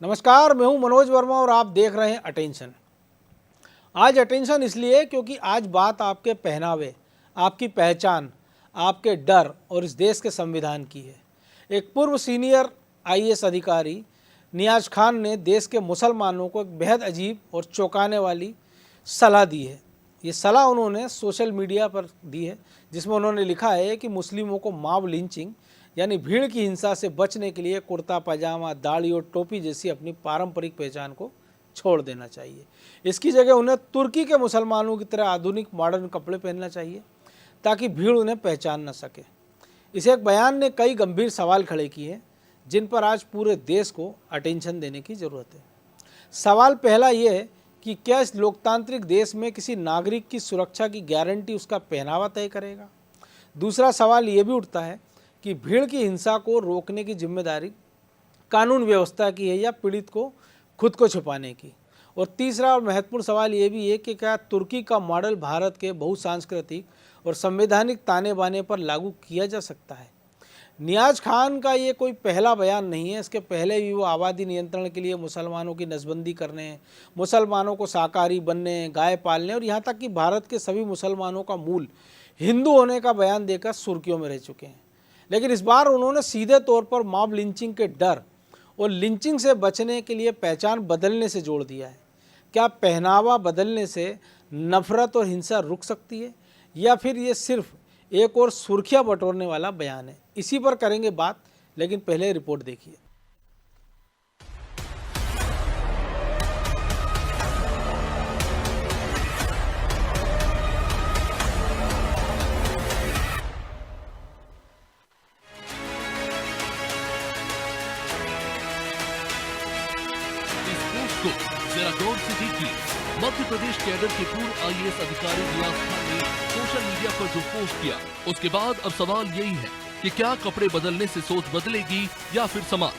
नमस्कार, मैं हूं मनोज वर्मा और आप देख रहे हैं अटेंशन। आज अटेंशन इसलिए क्योंकि आज बात आपके पहनावे, आपकी पहचान, आपके डर और इस देश के संविधान की है। एक पूर्व सीनियर आईएएस अधिकारी नियाज खान ने देश के मुसलमानों को एक बेहद अजीब और चौंकाने वाली सलाह दी है। ये सलाह उन्होंने सोशल मीडिया पर दी है, जिसमें उन्होंने लिखा है कि मुस्लिमों को मॉब लिंचिंग यानी भीड़ की हिंसा से बचने के लिए कुर्ता पजामा, दाढ़ी और टोपी जैसी अपनी पारंपरिक पहचान को छोड़ देना चाहिए। इसकी जगह उन्हें तुर्की के मुसलमानों की तरह आधुनिक मॉडर्न कपड़े पहनना चाहिए ताकि भीड़ उन्हें पहचान न सके। इस एक बयान ने कई गंभीर सवाल खड़े किए हैं जिन पर आज पूरे देश को अटेंशन देने की ज़रूरत है। सवाल पहला ये है कि क्या इस लोकतांत्रिक देश में किसी नागरिक की सुरक्षा की गारंटी उसका पहनावा तय करेगा? दूसरा सवाल ये भी उठता है कि भीड़ की हिंसा को रोकने की जिम्मेदारी कानून व्यवस्था की है या पीड़ित को खुद को छुपाने की? और तीसरा और महत्वपूर्ण सवाल ये भी है कि क्या तुर्की का मॉडल भारत के बहुसांस्कृतिक और संवैधानिक ताने बाने पर लागू किया जा सकता है? नियाज खान का ये कोई पहला बयान नहीं है। इसके पहले भी वो आबादी नियंत्रण के लिए मुसलमानों की नसबंदी करने, मुसलमानों को शाकाहारी बनने, गाय पालने और यहाँ तक कि भारत के सभी मुसलमानों का मूल हिंदू होने का बयान देकर सुर्खियों में रह चुके हैं। लेकिन इस बार उन्होंने सीधे तौर पर मॉब लिंचिंग के डर और लिंचिंग से बचने के लिए पहचान बदलने से जोड़ दिया है। क्या पहनावा बदलने से नफरत और हिंसा रुक सकती है या फिर ये सिर्फ एक और सुर्खियां बटोरने वाला बयान है? इसी पर करेंगे बात, लेकिन पहले रिपोर्ट देखिए। जरा गौर से देखिए। मध्य प्रदेश कैडर के पूर्व आईएएस अधिकारी नियाज खान ने सोशल मीडिया पर जो पोस्ट किया, उसके बाद अब सवाल यही है कि क्या कपड़े बदलने से सोच बदलेगी या फिर समाज?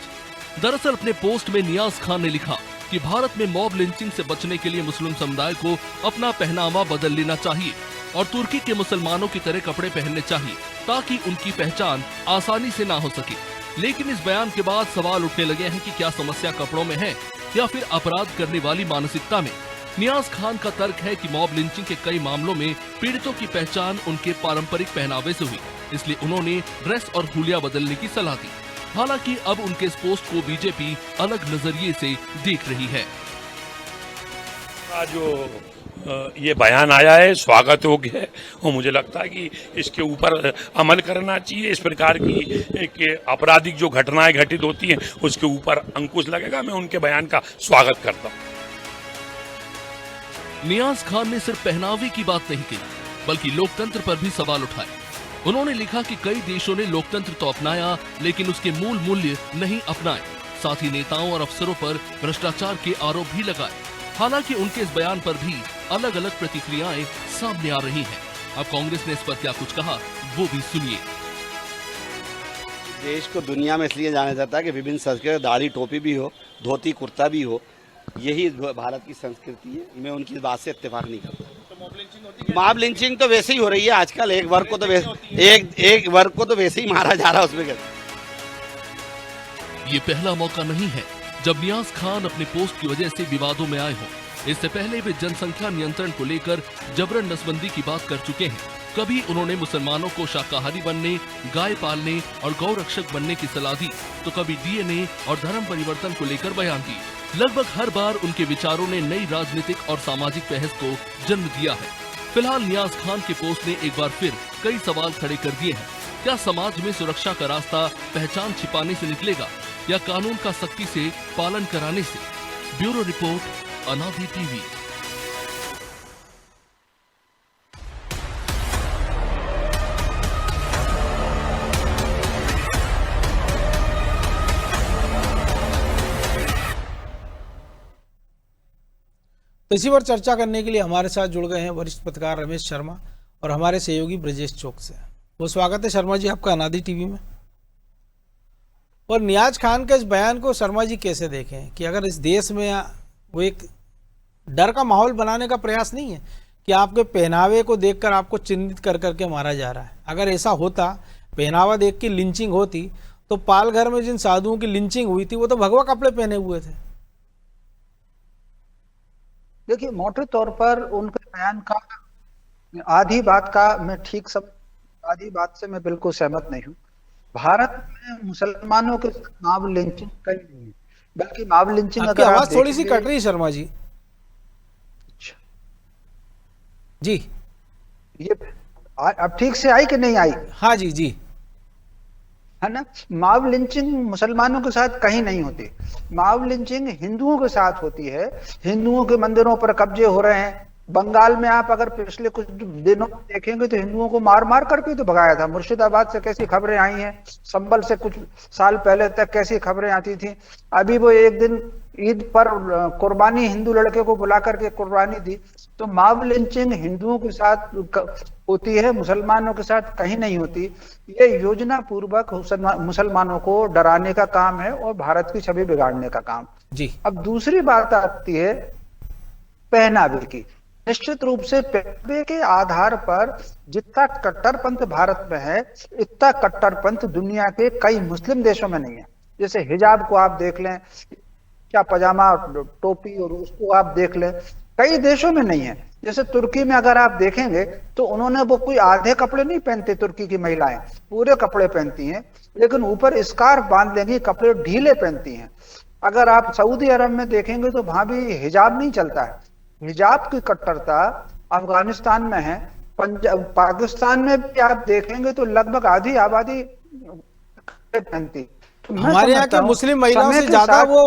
दरअसल अपने पोस्ट में नियाज खान ने लिखा कि भारत में मॉब लिंचिंग से बचने के लिए मुस्लिम समुदाय को अपना पहनावा बदल लेना चाहिए और तुर्की के मुसलमानों की तरह कपड़े पहनने चाहिए ताकि उनकी पहचान आसानी से ना हो सके। लेकिन इस बयान के बाद सवाल उठने लगे हैं कि क्या समस्या कपड़ों में है या फिर अपराध करने वाली मानसिकता में? नियाज खान का तर्क है कि मॉब लिंचिंग के कई मामलों में पीड़ितों की पहचान उनके पारंपरिक पहनावे से हुई, इसलिए उन्होंने ड्रेस और हुलिया बदलने की सलाह दी। हालांकि अब उनके इस पोस्ट को बीजेपी अलग नजरिए से देख रही है। जो ये बयान आया है स्वागत योग्य है और मुझे लगता है कि इसके ऊपर अमल करना चाहिए। इस प्रकार की एक आपराधिक जो घटनाएं घटित होती हैं उसके ऊपर अंकुश लगेगा। मैं उनके बयान का स्वागत करता हूँ। नियाज खान ने सिर्फ पहनावे की बात नहीं की बल्कि लोकतंत्र पर भी सवाल उठाए। उन्होंने लिखा कि कई देशों ने लोकतंत्र तो अपनाया लेकिन उसके मूल मूल्य नहीं अपनाए। साथ ही नेताओं और अफसरों पर भ्रष्टाचार के आरोप भी लगाए। हालांकि उनके इस बयान पर भी अलग अलग प्रतिक्रियाएं सामने आ रही हैं। अब कांग्रेस ने इस पर क्या कुछ कहा वो भी सुनिए। देश को दुनिया में इसलिए जाना जाता है कि विभिन्न संस्कृति, दाढ़ी टोपी भी हो, धोती कुर्ता भी हो, यही भारत की संस्कृति है। मैं उनकी बात से इत्तेफाक नहीं करता। तो मॉब लिंचिंग तो वैसे ही हो रही है आजकल। एक वर्ग को तो वैसे ही मारा जा रहा है उसमें। ये पहला मौका नहीं है जब नियाज खान अपने पोस्ट की वजह से विवादों में आए हों। इससे पहले वे जनसंख्या नियंत्रण को लेकर जबरन नसबंदी की बात कर चुके हैं। कभी उन्होंने मुसलमानों को शाकाहारी बनने, गाय पालने और गौ रक्षक बनने की सलाह दी, तो कभी डीएनए और धर्म परिवर्तन को लेकर बयान दी। लगभग हर बार उनके विचारों ने नई राजनीतिक और सामाजिक बहस को जन्म दिया है। फिलहाल नियाज खान के पोस्ट ने एक बार फिर कई सवाल खड़े कर दिए हैं। क्या समाज में सुरक्षा का रास्ता पहचान छिपाने से निकलेगा या कानून का सख्ती से पालन कराने से? ब्यूरो रिपोर्ट, अनादि टीवी। तो इसी पर चर्चा करने के लिए हमारे साथ जुड़ गए हैं वरिष्ठ पत्रकार रमेश शर्मा और हमारे सहयोगी ब्रजेश चौक से। वो स्वागत है शर्मा जी आपका अनादि टीवी में। और नियाज खान के इस बयान को शर्मा जी कैसे देखें कि अगर इस देश में वो एक डर का माहौल बनाने का प्रयास नहीं है कि आपके पहनावे को देखकर आपको चिन्हित कर करके मारा जा रहा है? अगर ऐसा होता, पहनावा देख के लिंचिंग होती, तो पालघर में जिन साधुओं की लिंचिंग हुई थी वो तो भगवा कपड़े पहने हुए थे। देखिए, मोटे तौर पर उनके बयान का आधी बात का मैं ठीक सब आधी बात से मैं बिल्कुल सहमत नहीं हूँ। भारत में मुसलमानों के साथ मॉब लिंचिंग कहीं नहीं है, बल्कि मॉब लिंचिंग आपकी अगर आप आवाज थोड़ी सी देखेंगे। कट रही है शर्मा जी। जी ये अब ठीक से आई कि नहीं आई? हाँ जी जी। है ना। मॉब लिंचिंग मुसलमानों के साथ कहीं नहीं होती, मॉब लिंचिंग हिंदुओं के साथ होती है। हिंदुओं के मंदिरों पर कब्जे हो रहे हैं। बंगाल में आप अगर पिछले कुछ दिनों में देखेंगे तो हिंदुओं को मार मार करके तो भगाया था। मुर्शिदाबाद से कैसी खबरें आई हैं, संभल से कुछ साल पहले तक कैसी खबरें आती थी। अभी वो एक दिन ईद पर कुर्बानी, हिंदू लड़के को बुला करके कुर्बानी दी। तो मॉब लिंचिंग हिंदुओं के साथ होती है, मुसलमानों के साथ कहीं नहीं होती। ये योजना पूर्वक मुसलमानों को डराने का काम है और भारत की छवि बिगाड़ने का काम जी। अब दूसरी बात आती है पहनावे की। निश्चित रूप से पहनावे के आधार पर जितना कट्टरपंथ भारत में है, इतना कट्टरपंथ दुनिया के कई मुस्लिम देशों में नहीं है। जैसे हिजाब को आप देख लें, क्या पजामा टोपी, और उसको आप देख लें, कई देशों में नहीं है। जैसे तुर्की में अगर आप देखेंगे तो उन्होंने वो कोई आधे कपड़े नहीं पहनते, तुर्की की महिलाएं पूरे कपड़े पहनती हैं, लेकिन ऊपर स्कार्फ बांध लेंगी, कपड़े ढीले पहनती हैं। अगर आप सऊदी अरब में देखेंगे तो वहां भी हिजाब नहीं चलता है। हिजाब की कट्टरता अफगानिस्तान में है, पाकिस्तान में भी आप देखेंगे तो लगभग आधी आबादी पहनती। तो हमारे यहाँ के मुस्लिम महिलाओं से ज्यादा वो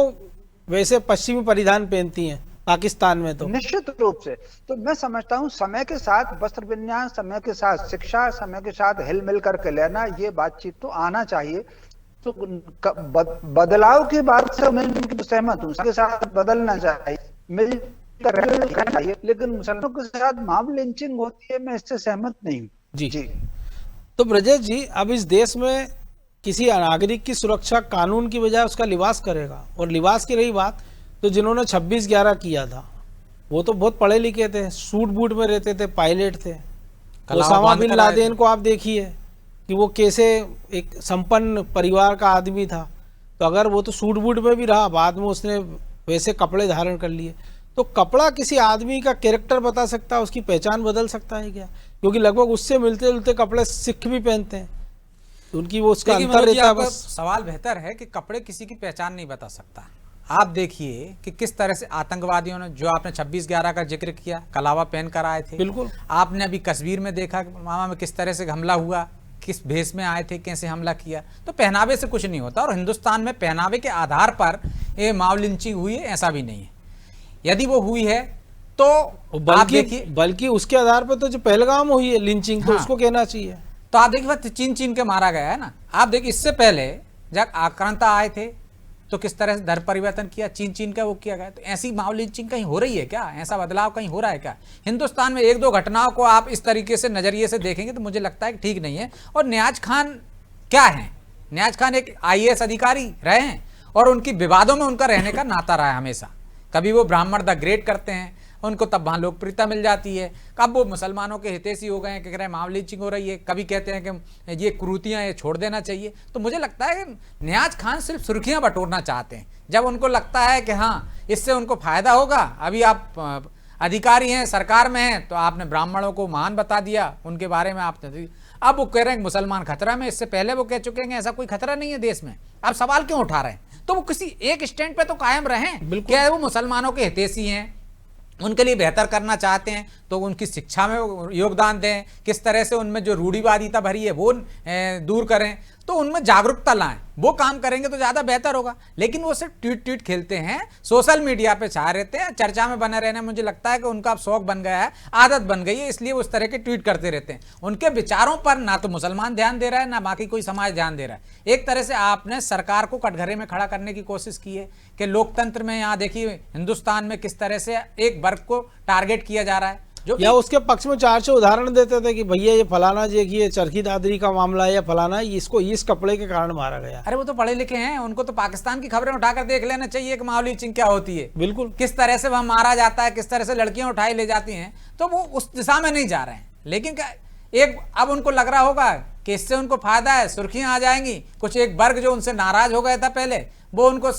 वैसे पश्चिमी परिधान पहनती हैं पाकिस्तान में। तो निश्चित रूप से तो मैं समझता हूँ समय के साथ वस्त्र विन्यास, समय के साथ शिक्षा, समय के साथ हिल मिल करके लेना, ये बातचीत तो आना चाहिए। तो बदलाव की बात से मैं सहमत हूँ, सबके साथ बदलना चाहिए, मिलकर रहना चाहिए, लेकिन मुसलमानों के साथ मॉब लिंचिंग होती है, मैं इससे सहमत नहीं हूँ। जी जी। तो ब्रजेश जी, अब इस देश में किसी नागरिक की सुरक्षा कानून की बजाय उसका लिबास करेगा। और लिबास की रही बात, तो जिन्होंने 26/11 किया था वो तो बहुत पढ़े लिखे थे, सूट बूट में रहते थे, पायलट थे। ओसामा बिन लादेन को आप देखिए कि वो कैसे एक संपन्न परिवार का आदमी था। तो अगर वो तो सूट बूट में भी रहा, बाद में उसने वैसे कपड़े धारण कर लिए। तो कपड़ा किसी आदमी का कैरेक्टर बता सकता है, उसकी पहचान बदल सकता है क्या? क्योंकि लगभग उससे मिलते जुलते कपड़े सिख भी पहनते हैं, उनकी वो उसका अंतर रहता है। बस सवाल बेहतर है कि कपड़े किसी की पहचान नहीं बता सकता। आप देखिए कि किस तरह से आतंकवादियों ने, जो आपने 26/11 का जिक्र किया, कलावा पहन कर आए थे। बिल्कुल। आपने अभी कश्मीर में देखा मामा में किस तरह से हमला हुआ, किस भेष में आए थे, कैसे हमला किया। तो पहनावे से कुछ नहीं होता, और हिंदुस्तान में पहनावे के आधार पर ये मॉब लिंचिंग हुई है ऐसा भी नहीं है। यदि वो हुई है तो बल्कि उसके आधार पर तो जो पहलगाम हुई है लिंचिंग, तो उसको कहना चाहिए। तो आप देखिए चीन के मारा गया है ना। आप देखिए इससे पहले जब आक्रांता आए थे तो किस तरह से धर्म परिवर्तन किया, चीन का वो किया गया। तो ऐसी मॉब लिंचिंग कहीं हो रही है क्या? ऐसा बदलाव कहीं हो रहा है क्या? हिंदुस्तान में एक दो घटनाओं को आप इस तरीके से नजरिए से देखेंगे तो मुझे लगता है कि ठीक नहीं है। और नियाज खान क्या है? नियाज खान एक IAS अधिकारी रहे हैं और उनकी विवादों में उनका रहने का नाता रहा है हमेशा। कभी वो ब्राह्मण द ग्रेट करते हैं, उनको तब वहाँ लोकप्रियता मिल जाती है। कब वो मुसलमानों के हितैषी हो गए हैं कि कह रहे हैं मॉब लिंचिंग हो रही है, कभी कहते हैं कि ये कुरीतियाँ ये छोड़ देना चाहिए। तो मुझे लगता है कि नियाज खान सिर्फ सुर्खियाँ बटोरना चाहते हैं। जब उनको लगता है कि हाँ इससे उनको फायदा होगा, अभी आप अधिकारी हैं, सरकार में हैं, तो आपने ब्राह्मणों को महान बता दिया, उनके बारे में आपने, अब वो कह रहे हैं मुसलमान खतरा में। इससे पहले वो कह चुके हैं ऐसा कोई खतरा नहीं है देश में। अब सवाल क्यों उठा रहे हैं? तो वो किसी एक स्टैंड पे तो कायम रहें। क्या वो मुसलमानों के हितैषी हैं, उनके लिए बेहतर करना चाहते हैं, तो उनकी शिक्षा में योगदान दें, किस तरह से उनमें जो रूढ़िवादिता भरी है वो दूर करें, तो उनमें जागरूकता लाएं। वो काम करेंगे तो ज़्यादा बेहतर होगा। लेकिन वो सिर्फ ट्वीट खेलते हैं, सोशल मीडिया पे छा रहते हैं, चर्चा में बने रहने। मुझे लगता है कि उनका अब शौक बन गया है, आदत बन गई है, इसलिए वो उस तरह के ट्वीट करते रहते हैं। उनके विचारों पर ना तो मुसलमान ध्यान दे रहा है, ना बाकी कोई समाज ध्यान दे रहा है। एक तरह से आपने सरकार को कटघरे में खड़ा करने की कोशिश की है कि लोकतंत्र में, यहाँ देखिए हिंदुस्तान में किस तरह से एक वर्ग को टारगेट किया जा रहा है। या उसके पक्ष में 4 उदाहरण देते थे कि भैया ये फलाना देखिए चरखी दादरी का मामला है, या फलाना इसको इस कपड़े के कारण मारा गया। अरे वो तो पढ़े लिखे हैं, उनको तो पाकिस्तान की खबरें उठाकर देख लेना चाहिए कि मॉब लिंचिंग क्या होती है। बिल्कुल, किस तरह से वह मारा जाता है, किस तरह से लड़कियां उठाई ले जाती हैं। तो वो उस दिशा में नहीं जा रहे हैं। लेकिन एक अब उनको लग रहा होगा कि इससे उनको फायदा है, सुर्खियां आ जाएंगी। कुछ एक वर्ग जो उनसे नाराज हो गया था पहले, वो उनको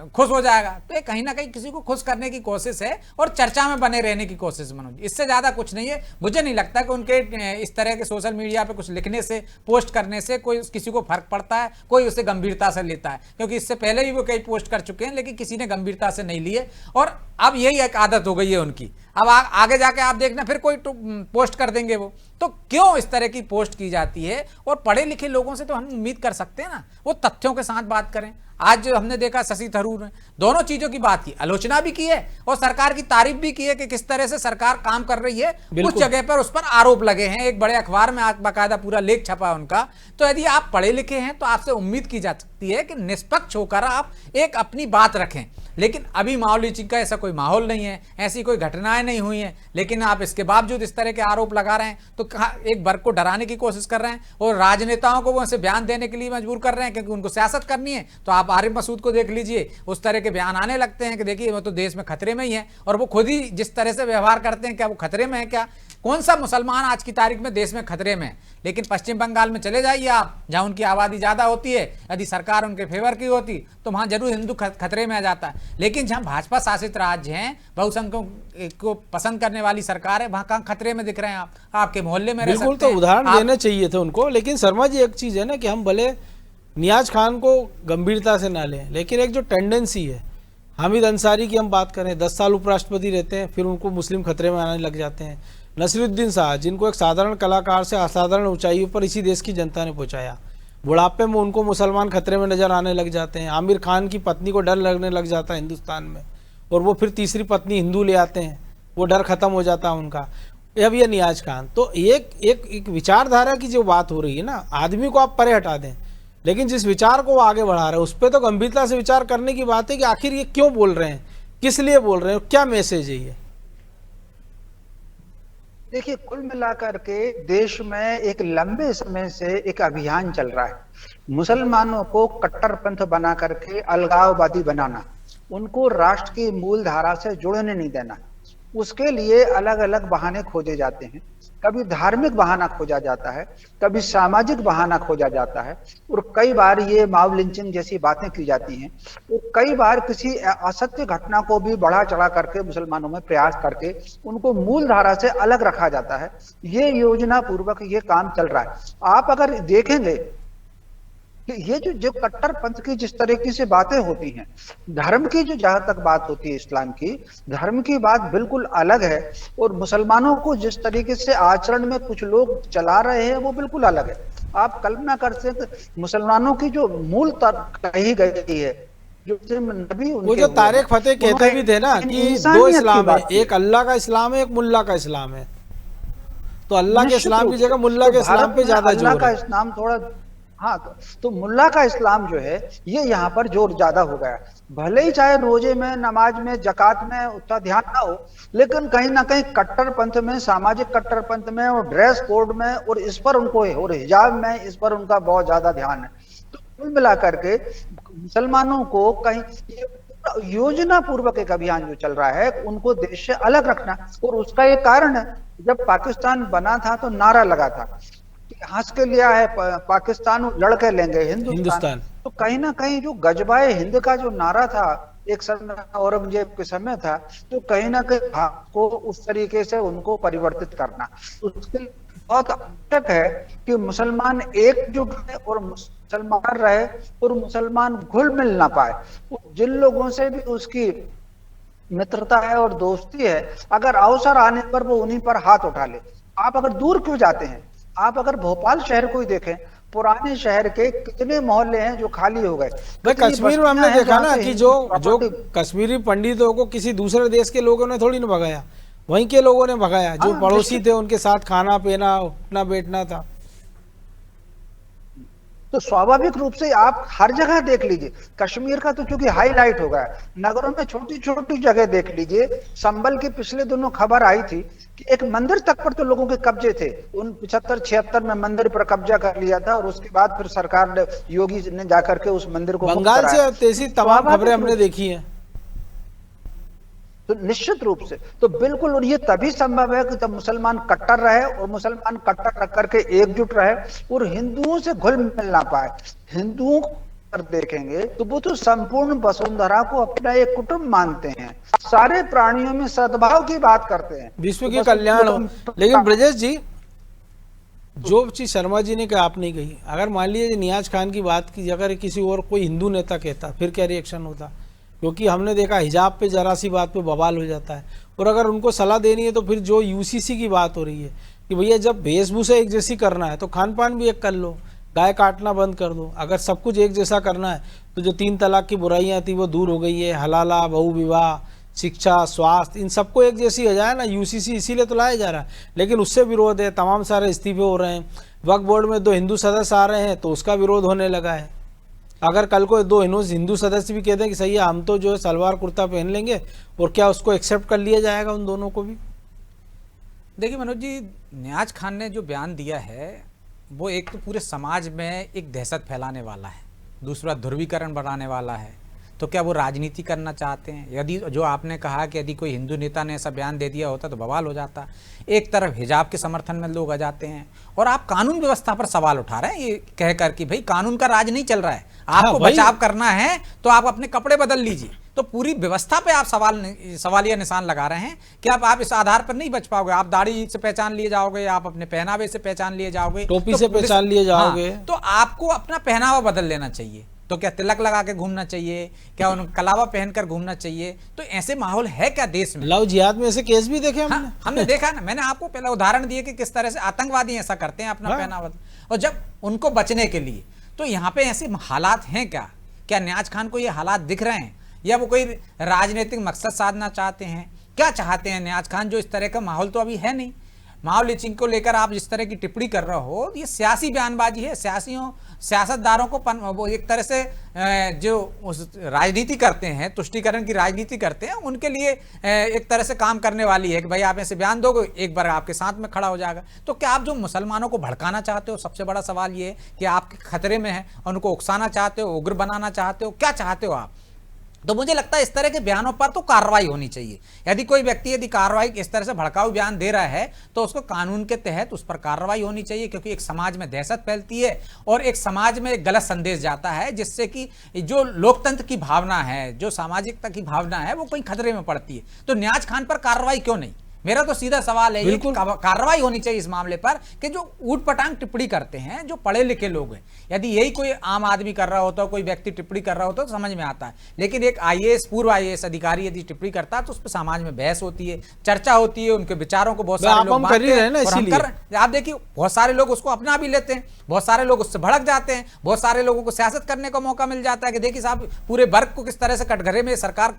खुश हो जाएगा। तो ये कहीं ना कहीं किसी को खुश करने की कोशिश है और चर्चा में बने रहने की कोशिश मनोज, इससे ज्यादा कुछ नहीं है। मुझे नहीं लगता कि उनके इस तरह के सोशल मीडिया पे कुछ लिखने से, पोस्ट करने से कोई किसी को फर्क पड़ता है, कोई उसे गंभीरता से लेता है, क्योंकि इससे पहले भी वो कई पोस्ट कर चुके हैं लेकिन किसी ने गंभीरता से नहीं लिए और अब यही एक आदत हो गई है उनकी। अब आगे जाके आप देखना फिर कोई पोस्ट कर देंगे वो। तो क्यों इस तरह की पोस्ट की जाती है? और पढ़े लिखे लोगों से तो हम उम्मीद कर सकते हैं ना वो तथ्यों के साथ बात करें। आज जो हमने देखा शशि थरूर ने दोनों चीजों की बात की, आलोचना भी की है और सरकार की तारीफ भी की है कि किस तरह से सरकार काम कर रही है। कुछ जगह पर उस पर आरोप लगे हैं, एक बड़े अखबार में आज बाकायदा पूरा लेख छपा है उनका। तो यदि आप पढ़े लिखे हैं तो आपसे उम्मीद की जा सकती है कि निष्पक्ष होकर आप एक अपनी बात रखें। लेकिन अभी माहौल लीचिंग का ऐसा कोई माहौल नहीं है, ऐसी कोई घटनाएं नहीं हुई हैं, लेकिन आप इसके बावजूद इस तरह के आरोप लगा रहे हैं तो एक वर्ग को डराने की कोशिश कर रहे हैं और राजनेताओं को वो ऐसे बयान देने के लिए मजबूर कर रहे हैं क्योंकि उनको सियासत करनी है। तो आप आरिफ मसूद को देख लीजिए, उस तरह के बयान आने लगते हैं कि देखिए वो तो देश में खतरे में ही है, और वो खुद ही जिस तरह से व्यवहार करते हैं, क्या वो खतरे में है? क्या कौन सा मुसलमान आज की तारीख में देश में खतरे में है? लेकिन पश्चिम बंगाल में चले जाइए आप, जहां उनकी आबादी ज्यादा होती है, यदि सरकार उनके फेवर की होती तो वहां जरूर हिंदू खतरे में आ जाता है। लेकिन जहां भाजपा शासित राज्य हैं, बहुसंख्यकों को पसंद करने वाली सरकार है, वहां कहां खतरे में दिख रहे हैं? आपके मोहल्ले में रह सकते हैं। बिल्कुल, तो उदाहरण देने चाहिए थे उनको। लेकिन शर्मा जी, एक चीज है ना कि हम भले नियाज खान को गंभीरता से ना लें, लेकिन एक जो टेंडेंसी है, हामिद अंसारी की हम बात करें, 10 साल उपराष्ट्रपति रहते हैं, फिर उनको मुस्लिम खतरे में आने लग जाते हैं। नसीरुद्दीन शाह, जिनको एक साधारण कलाकार से असाधारण ऊंचाइयों पर इसी देश की जनता ने पहुंचाया, बुढ़ापे में उनको मुसलमान खतरे में नजर आने लग जाते हैं। आमिर खान की पत्नी को डर लगने लग जाता है हिंदुस्तान में, और वो फिर तीसरी पत्नी हिंदू ले आते हैं, वो डर खत्म हो जाता है उनका। अब ये नियाज खान, तो एक विचारधारा की जो बात हो रही है ना, आदमी को आप परे हटा दें, लेकिन जिस विचार को वो आगे बढ़ा रहे हैं उस पर तो गंभीरता से विचार करने की बात है कि आखिर ये क्यों बोल रहे हैं, किस लिए बोल रहे हैं, क्या मैसेज है ये। देखिए, कुल मिलाकर के देश में एक लंबे समय से एक अभियान चल रहा है, मुसलमानों को कट्टरपंथ बना करके अलगाववादी बनाना, उनको राष्ट्र की मूल धारा से जुड़ने नहीं देना। उसके लिए अलग अलग बहाने खोजे जाते हैं, कभी धार्मिक बहाना खोजा जाता है, कभी सामाजिक बहाना खोजा जाता है, और कई बार ये मॉब लिंचिंग जैसी बातें की जाती हैं, और कई बार किसी असत्य घटना को भी बढ़ा चढ़ा करके मुसलमानों में प्रयास करके उनको मूल धारा से अलग रखा जाता है। ये योजना पूर्वक ये काम चल रहा है। आप अगर देखेंगे कि ये जो कट्टरपंथ की जिस तरीके से बातें होती हैं, धर्म की जो जहां तक बात होती है, इस्लाम की धर्म की बात बिल्कुल अलग है, और मुसलमानों को जिस तरीके से आचरण में कुछ लोग चला रहे हैं वो बिल्कुल अलग है। आप कल्पना कर सकते मुसलमानों की जो मूल कही गई है, जो नबी वो जो तारिक फतेह कहते भी थे ना कि दो इस्लाम है, एक अल्लाह का इस्लाम है, एक मुल्ला का इस्लाम है, तो अल्लाह के इस्लाम की जगह मुल्ला के इस्लाम पे ज्यादा जोर है। अल्लाह का इस्लाम थोड़ा, हाँ, तो मुल्ला का इस्लाम जो है ये यहाँ पर जोर ज्यादा हो गया। भले ही चाहे रोजे में, नमाज में, जकात में उतना ध्यान ना हो, लेकिन कहीं ना कहीं कट्टरपंथ में, सामाजिक कट्टरपंथ में और ड्रेस कोड में और इस पर उनको, और हिजाब में, इस पर उनका बहुत ज्यादा ध्यान है। तो कुल मिलाकर के मुसलमानों को कहीं योजना पूर्वक एक अभियान जो चल रहा है उनको देश से अलग रखना, और उसका एक कारण है, जब पाकिस्तान बना था तो नारा लगा था, हंस के लिया है पाकिस्तान, लड़के लेंगे हिंदुस्तान। तो कहीं ना कहीं जो गजबाए हिंद का जो नारा था एक समय औरंगजेब के समय था, तो कहीं ना कहीं को उस तरीके से उनको परिवर्तित करना, उसके बहुत आवश्यक है कि मुसलमान एकजुट रहे और मुसलमान रहे और मुसलमान घुल मिल ना पाए। जिन लोगों से भी उसकी मित्रता है और दोस्ती है, अगर अवसर आने पर वो उन्हीं पर हाथ उठा ले। आप अगर दूर क्यों जाते हैं, आप अगर भोपाल शहर को ही देखें, पुराने शहर के कितने मोहल्ले हैं जो खाली हो गए। भाई कश्मीर में हमने देखा ना कि जो कश्मीरी पंडितों को किसी दूसरे देश के लोगों ने थोड़ी ना भगाया, वहीं के लोगों ने भगाया, जो पड़ोसी थे उनके साथ खाना पीना, उठना बैठना था। तो स्वाभाविक रूप से आप हर जगह देख लीजिए, कश्मीर का तो चूंकि हाईलाइट हो गया, नगरों में छोटी छोटी जगह देख लीजिए। संभल की पिछले दिनों खबर आई थी कि एक मंदिर तक पर तो लोगों के कब्जे थे, उन 75-76 में मंदिर पर कब्जा कर लिया था, और उसके बाद फिर सरकार ने, योगी ने जाकर के उस मंदिर को बंगाल से ऐसी तमाम खबरें हमने देखी हैं। तो निश्चित रूप से तो बिल्कुल, और ये तभी संभव है कि जब मुसलमान कट्टर रहे और मुसलमान कट्टर रख करके एकजुट रहे और हिंदुओं से घुल मिल ना पाए। हिंदुओं पर देखेंगे तो वो तो संपूर्ण वसुंधरा को अपना एक कुटुंब मानते हैं, सारे प्राणियों में सद्भाव की बात करते हैं, विश्व तो की बस कल्याण हो। कुटुंब- लेकिन ब्रजेश जी, जो चीज शर्मा जी ने कहा आप नहीं कही, अगर मान लीजिए नियाज खान की बात की अगर किसी और कोई हिंदू नेता कहता फिर क्या रिएक्शन होता? क्योंकि हमने देखा हिजाब पे जरा सी बात पे बवाल हो जाता है। और अगर उनको सलाह देनी है तो फिर जो यूसीसी की बात हो रही है कि भैया जब वेशभूषा एक जैसी करना है तो खान पान भी एक कर लो, गाय काटना बंद कर दो। अगर सब कुछ एक जैसा करना है तो जो 3 तलाक की बुराइयां थी वो दूर हो गई है, हलाला, बहु विवाह, शिक्षा, स्वास्थ्य, इन सबको एक जैसी हो जाए ना, यूसीसी इसीलिए तो लाया जा रहा है। लेकिन उससे विरोध है, तमाम सारे इस्तीफे हो रहे हैं। वक्फ बोर्ड में 2 हिंदू सदस्य आ रहे हैं तो उसका विरोध होने लगा है। अगर कल को 2 हिंदू सदस्य भी कहते हैं कि सही है हम तो जो है सलवार कुर्ता पहन लेंगे, और क्या उसको एक्सेप्ट कर लिया जाएगा उन दोनों को भी? देखिए मनोज जी, नियाज खान ने जो बयान दिया है वो एक तो पूरे समाज में एक दहशत फैलाने वाला है, दूसरा ध्रुवीकरण बढ़ाने वाला है। तो क्या वो राजनीति करना चाहते हैं? यदि जो आपने कहा कि यदि कोई हिंदू नेता ने ऐसा बयान दे दिया होता तो बवाल हो जाता। एक तरफ हिजाब के समर्थन में लोग आ जाते हैं और आप कानून व्यवस्था पर सवाल उठा रहे हैं ये कहकर कि भाई कानून का राज नहीं चल रहा है, आपको बचाव करना है तो आप अपने कपड़े बदल लीजिए। तो पूरी व्यवस्था पे आप सवालिया निशान लगा रहे हैं कि आप इस आधार पर नहीं बच पाओगे। आप दाढ़ी से पहचान लिए जाओगे, आप अपने पहनावे से पहचान लिए जाओगे, टोपी से पहचान लिए जाओगे। हाँ, तो आपको अपना पहनावा बदल लेना चाहिए। तो क्या तिलक लगा के घूमना चाहिए? क्या उन कलावा पहनकर घूमना चाहिए? तो ऐसे माहौल है क्या देश में? लव जिहाद में ऐसे केस भी देखे हमने। हाँ, हमने देखा ना, मैंने आपको पहले उदाहरण दिए कि किस तरह से आतंकवादी ऐसा करते हैं अपना पहनावा। और जब उनको बचने के लिए, तो यहाँ पे ऐसे हालात हैं क्या नियाज खान को ये हालात दिख रहे हैं, या वो कोई राजनीतिक मकसद साधना चाहते हैं? क्या चाहते हैं नियाज खान? जो इस तरह का माहौल तो अभी है नहीं। माओ लीचिंग को लेकर आप जिस तरह की टिप्पणी कर रहे हो, ये सियासी बयानबाजी है। सियासतदारों को वो एक तरह से जो उस राजनीति करते हैं, तुष्टीकरण की राजनीति करते हैं, उनके लिए एक तरह से काम करने वाली है कि भाई आप ऐसे बयान दोगे, एक बार आपके साथ में खड़ा हो जाएगा। तो क्या आप जो मुसलमानों को भड़काना चाहते हो? सबसे बड़ा सवाल ये है कि आप खतरे में हैं, उनको उकसाना चाहते हो, उग्र बनाना चाहते हो, क्या चाहते हो आप? तो मुझे लगता है इस तरह के बयानों पर तो कार्रवाई होनी चाहिए। यदि कोई व्यक्ति यदि कार्रवाई इस तरह से भड़काऊ बयान दे रहा है तो उसको कानून के तहत उस पर कार्रवाई होनी चाहिए, क्योंकि एक समाज में दहशत फैलती है और एक समाज में एक गलत संदेश जाता है, जिससे कि जो लोकतंत्र की भावना है, जो सामाजिकता की भावना है, वो कहीं खतरे में पड़ती है। तो नियाज खान पर कार्रवाई क्यों नहीं? मेरा तो सीधा सवाल है ये कि कार्रवाई होनी चाहिए इस मामले पर कि जो ऊटपटांग टिप्पणी करते हैं, जो पढ़े लिखे लोग हैं। यदि यही कोई आम आदमी कर रहा होता, कोई व्यक्ति टिप्पणी कर रहा होता तो समझ में आता है, लेकिन एक आईएएस, पूर्व आईएएस अधिकारी यदि टिप्पणी करता है तो उस पर समाज में बहस होती है, चर्चा होती है, उनके विचारों को बहुत सारे लोग मानते हैं। आप देखिए बहुत सारे लोग उसको अपना भी लेते हैं, बहुत सारे लोग उससे भड़क जाते हैं, बहुत सारे लोगों को सियासत करने का मौका मिल जाता है कि देखिए साहब पूरे वर्ग को किस तरह से कटघरे में सरकार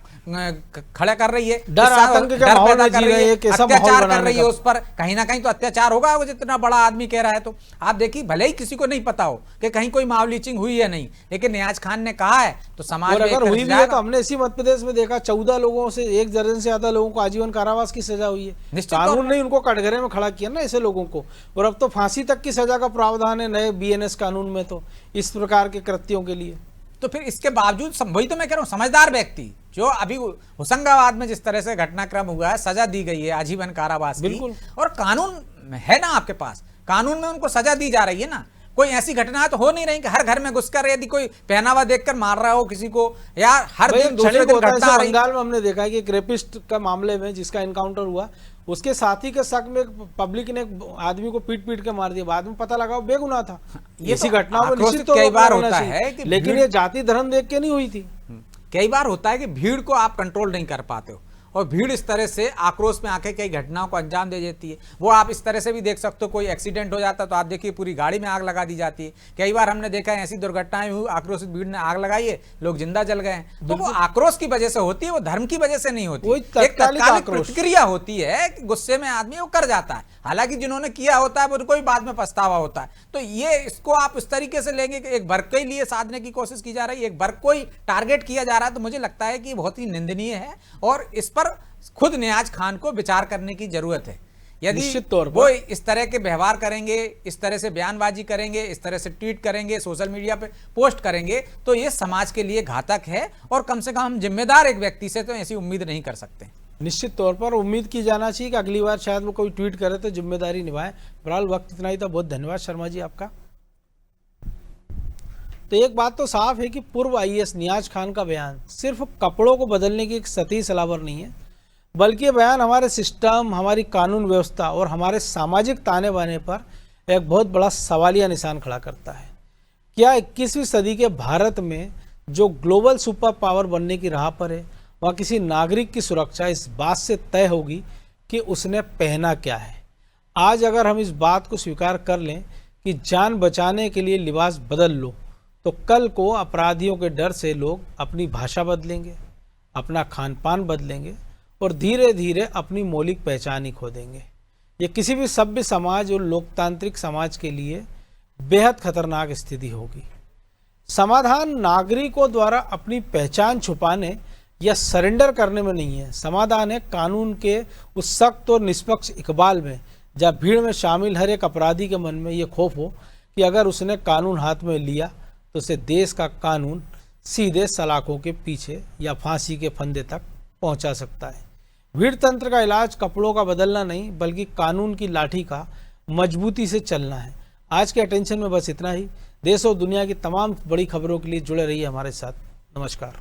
खड़ा कर रही है, डर पैदा कर रही है, अत्याचार कर रही है उस पर। कहीं ना कहीं तो अत्याचार होगा, वो जितना बड़ा आदमी कह रहा है। तो आप देखिए भले ही किसी को नहीं पता हो कि कहीं कोई माओ लीचिंग हुई है नहीं, लेकिन नियाज खान ने कहा है तो समाज में अगर हुई भी है तो हमने इसी मध्य प्रदेश में देखा 14 लोगों से 1 दर्जन से ज्यादा लोगों को आजीवन कारावास की सजा हुई है। कानून ने उनको कटघरे में खड़ा किया ना ऐसे लोगों को, और अब तो फांसी तक की सजा का प्रावधान है नए बीएनएस कानून में तो इस प्रकार के कृत्यों के लिए। तो फिर इसके बावजूद वही तो मैं कह रहा हूँ, समझदार व्यक्ति जो अभी होशंगाबाद में जिस तरह से घटनाक्रम हुआ है, सजा दी गई है आजीवन कारावास की, और कानून है ना आपके पास, कानून में उनको सजा दी जा रही है ना। कोई ऐसी घटना तो हो नहीं रही कि हर घर में घुसकर यदि कोई पहनावा देखकर मार रहा हो किसी को, या हर दिन दूसरे दिन घटना आ रही। बंगाल में हमने देखा है कि एक रेपिस्ट का मामले में जिसका एनकाउंटर हुआ, उसके साथी के शक में पब्लिक ने आदमी को पीट पीट के मार दिया, बाद में पता लगा वो बेगुनाह था। ऐसी घटनाओं में निश्चित कई बार होता है, लेकिन ये जाति धर्म देख के नहीं हुई थी। कई बार होता है कि भीड़ को आप कंट्रोल नहीं कर पाते हो और भीड़ इस तरह से आक्रोश में आके कई घटनाओं को अंजाम दे देती है। वो आप इस तरह से भी देख सकते हो, कोई एक्सीडेंट हो जाता है तो आप देखिए पूरी गाड़ी में आग लगा दी जाती है। कई बार हमने देखा है ऐसी दुर्घटनाएं हुई, आक्रोशित भीड़ ने आग लगाई है, लोग जिंदा जल गए हैं। तो वो आक्रोश की वजह से होती है, वो धर्म की वजह से नहीं होती। एक तत्कालिक प्रतिक्रिया होती है कि गुस्से में आदमी वो कर जाता है, हालांकि जिन्होंने किया होता है उनको भी बाद में पछतावा होता है। तो ये इसको आप इस तरीके से लेंगे कि एक वर्ग के लिए साधने की कोशिश की जा रही है, एक वर्ग को ही टारगेट किया जा रहा है, तो मुझे लगता है कि बहुत ही निंदनीय है और इस पर खुद नियाज खान को विचार करने की जरूरत है। यदि निश्चित तौर पर वो इस तरह के व्यवहार करेंगे, इस तरह से बयानबाजी करेंगे, इस तरह से ट्वीट करेंगे, सोशल मीडिया पे पोस्ट करेंगे, तो ये समाज के लिए घातक है और कम से कम हम जिम्मेदार एक व्यक्ति से तो ऐसी उम्मीद नहीं कर सकते। निश्चित तौर पर उम्मीद की जाना चाहिए कि अगली बार शायद वो कोई ट्वीट करे तो जिम्मेदारी निभाए। बहरहाल वक्त इतना ही था, बहुत धन्यवाद शर्मा जी आपका। तो एक बात तो साफ है कि पूर्व आईएएस नियाज खान का बयान सिर्फ कपड़ों को बदलने की एक सती सलावर नहीं है, बल्कि ये बयान हमारे सिस्टम, हमारी कानून व्यवस्था और हमारे सामाजिक ताने बाने पर एक बहुत बड़ा सवालिया निशान खड़ा करता है। क्या 21वीं सदी के भारत में जो ग्लोबल सुपर पावर बनने की राह पर है, वह किसी नागरिक की सुरक्षा इस बात से तय होगी कि उसने पहना क्या है। आज अगर हम इस बात को स्वीकार कर लें कि जान बचाने के लिए लिबास बदल लो, तो कल को अपराधियों के डर से लोग अपनी भाषा बदलेंगे, अपना खान पान बदलेंगे और धीरे धीरे अपनी मौलिक पहचान ही खो देंगे। ये किसी भी सभ्य समाज और लोकतांत्रिक समाज के लिए बेहद खतरनाक स्थिति होगी। समाधान नागरिकों द्वारा अपनी पहचान छुपाने या सरेंडर करने में नहीं है। समाधान है कानून के उस सख्त और निष्पक्ष इकबाल में, जब भीड़ में शामिल हर एक अपराधी के मन में ये खौफ हो कि अगर उसने कानून हाथ में लिया तो उसे देश का कानून सीधे सलाखों के पीछे या फांसी के फंदे तक पहुंचा सकता है। भीड़ तंत्र का इलाज कपड़ों का बदलना नहीं, बल्कि कानून की लाठी का मजबूती से चलना है। आज के अटेंशन में बस इतना ही। देश और दुनिया की तमाम बड़ी खबरों के लिए जुड़े रहिए हमारे साथ। नमस्कार।